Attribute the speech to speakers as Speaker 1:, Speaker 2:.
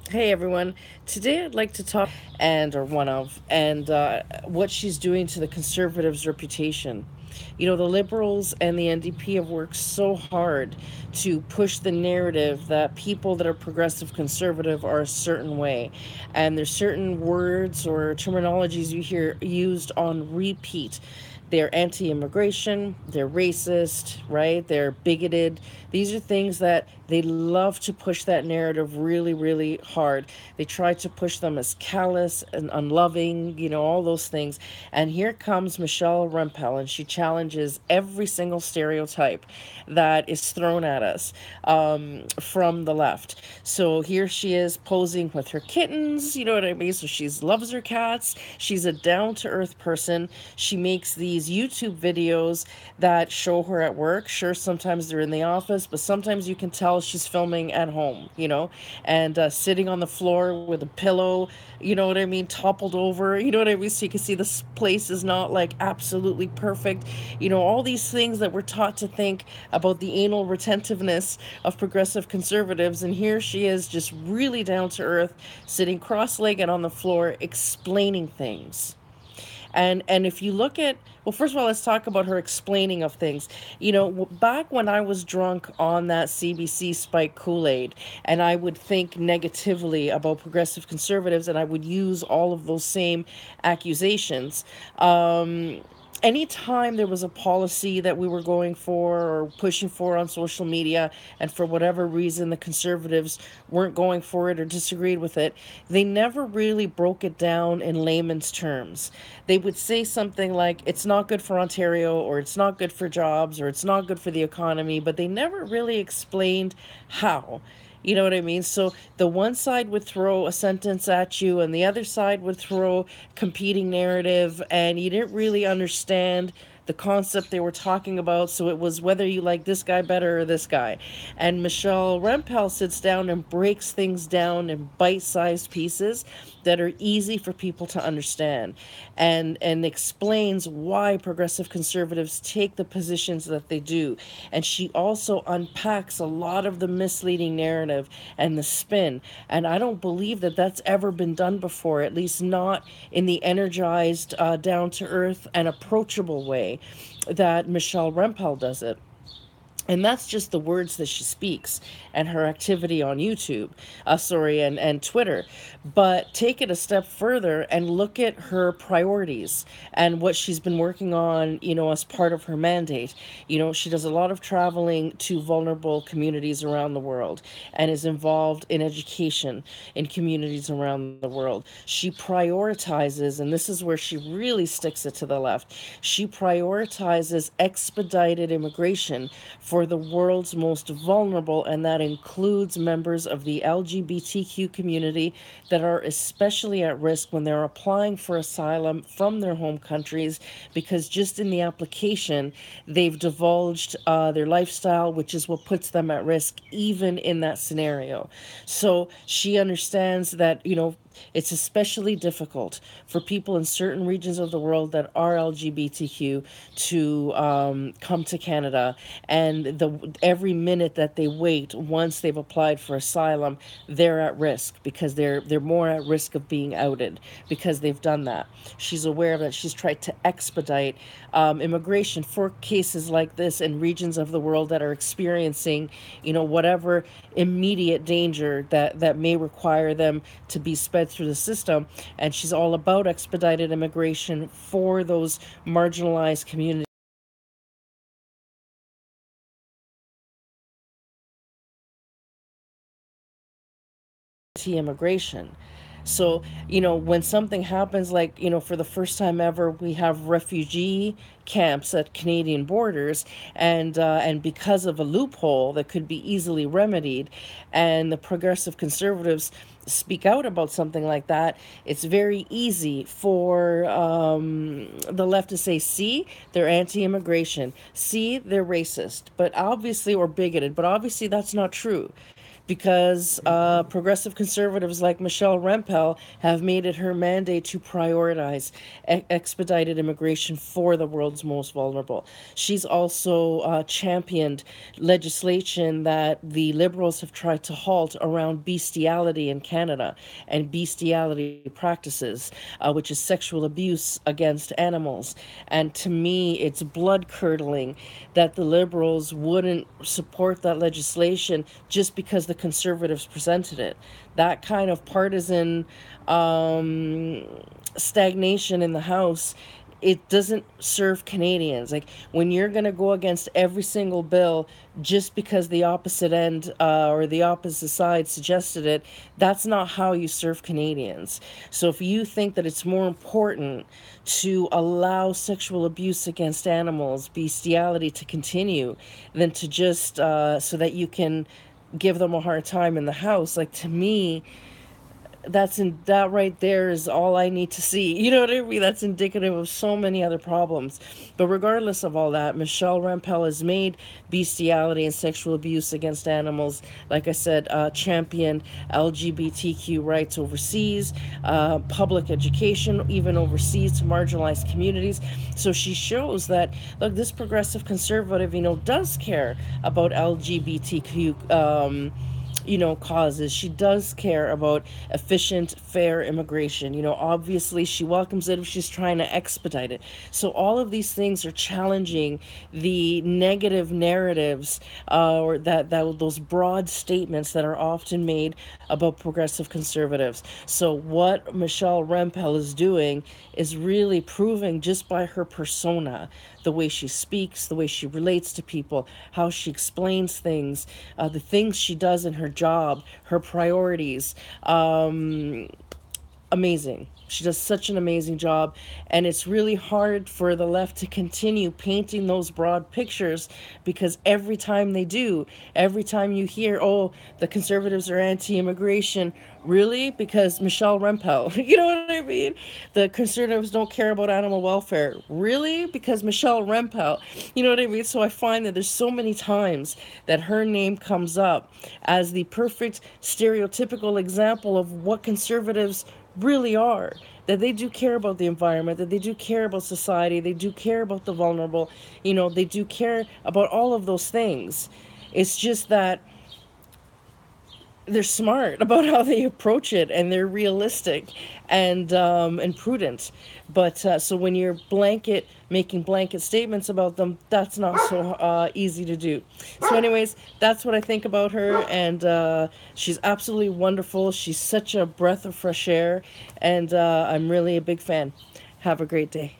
Speaker 1: Hey everyone. Today I'd like to talk and or one of and what she's doing to the conservatives' reputation. You know, the liberals and the NDP have worked so hard to push the narrative that people that are progressive conservative are a certain way. And there's certain words or terminologies you hear used on repeat. They're anti immigration, they're racist, right? They're bigoted. These are things that they love to push that narrative really, really hard. They try to push them as callous and unloving, you know, all those things. And here comes Michelle Rempel, and she challenges every single stereotype that is thrown at us from the left. So here she is posing with her kittens, you know what I mean? So she loves her cats. She's a down to earth person. She makes these YouTube videos that show her at work. Sure, sometimes they're in the office, but sometimes you can tell she's filming at home, you know, and sitting on the floor with a pillow, you know what I mean, toppled over, you know what I mean? So you can see this place is not like absolutely perfect. You know, all these things that we're taught to think about the anal retentiveness of progressive conservatives. And here she is, just really down to earth, sitting cross legged on the floor, explaining things. And if you look at, well, first of all, let's talk about her explaining of things. You know, back when I was drunk on that CBC spike Kool-Aid, and I would think negatively about progressive conservatives, and I would use all of those same accusations. Anytime there was a policy that we were going for or pushing for on social media, and for whatever reason the conservatives weren't going for it or disagreed with it, they never really broke it down in layman's terms. They would say something like, it's not good for Ontario, or it's not good for jobs, or it's not good for the economy, but they never really explained how. You know what I mean? So the one side would throw a sentence at you, and the other side would throw competing narrative, and you didn't really understand the concept they were talking about. So it was whether you like this guy better or this guy. And Michelle Rempel sits down and breaks things down in bite-sized pieces that are easy for people to understand, and explains why progressive conservatives take the positions that they do. And she also unpacks a lot of the misleading narrative and the spin. And I don't believe that that's ever been done before, at least not in the energized, down to earth, and approachable way that Michelle Rempel does it. And that's just the words that she speaks and her activity on YouTube, and Twitter. But take it a step further and look at her priorities and what she's been working on, you know, as part of her mandate. You know, she does a lot of traveling to vulnerable communities around the world and is involved in education in communities around the world. She prioritizes, and this is where she really sticks it to the left, she prioritizes expedited immigration for the world's most vulnerable, and that includes members of the LGBTQ community that are especially at risk when they're applying for asylum from their home countries, because just in the application, they've divulged their lifestyle, which is what puts them at risk, even in that scenario. So she understands that, you know, it's especially difficult for people in certain regions of the world that are LGBTQ to come to Canada, and the every minute that they wait once they've applied for asylum, they're at risk, because they're more at risk of being outed because they've done that. She's aware of that. She's tried to expedite immigration for cases like this in regions of the world that are experiencing, you know, whatever immediate danger that may require them to be sped through the system. And she's all about expedited immigration for those marginalized communities immigration. So, you know, when something happens, like, you know, for the first time ever, we have refugee camps at Canadian borders, and because of a loophole that could be easily remedied, and the progressive conservatives speak out about something like that, it's very easy for the left to say, see, they're anti immigration, see, they're racist, but obviously, or bigoted, but obviously that's not true. because progressive conservatives like Michelle Rempel have made it her mandate to prioritize expedited immigration for the world's most vulnerable. She's also championed legislation that the Liberals have tried to halt around bestiality in Canada and bestiality practices, which is sexual abuse against animals. And to me, it's blood curdling that the Liberals wouldn't support that legislation just because the Conservatives presented it. That kind of partisan um, stagnation in the House, it doesn't serve Canadians. Like when you're going to go against every single bill just because the opposite end or the opposite side suggested it, that's not how you serve Canadians. So if you think that it's more important to allow sexual abuse against animals, bestiality to continue, than to just so that you can give them a hard time in the House, like to me, that right there is all I need to see. You know what I mean? That's indicative of so many other problems. But regardless of all that, Michelle Rempel has made bestiality and sexual abuse against animals, like I said, championed LGBTQ rights overseas, public education, even overseas to marginalized communities. So she shows that, look, this progressive conservative, does care about LGBTQ causes. She does care about efficient, fair immigration. Obviously, she welcomes it if she's trying to expedite it. So, all of these things are challenging the negative narratives or that those broad statements that are often made about progressive conservatives. So, what Michelle Rempel is doing is really proving just by her persona, the way she speaks, the way she relates to people, how she explains things, the things she does in her job, her priorities. Amazing. She does such an amazing job, and it's really hard for the left to continue painting those broad pictures because every time they do, every time you hear, oh, the conservatives are anti immigration, really? Because Michelle Rempel, you know what I mean? The conservatives don't care about animal welfare, really? Because Michelle Rempel, you know what I mean? So I find that there's so many times that her name comes up as the perfect stereotypical example of what conservatives really are, that they do care about the environment, that they do care about society, they do care about the vulnerable, they do care about all of those things. It's just that they're smart about how they approach it, and they're realistic and prudent. But so when you're blanket making blanket statements about them, that's not so easy to do. So, anyways, that's what I think about her, and she's absolutely wonderful. She's such a breath of fresh air, and I'm really a big fan. Have a great day.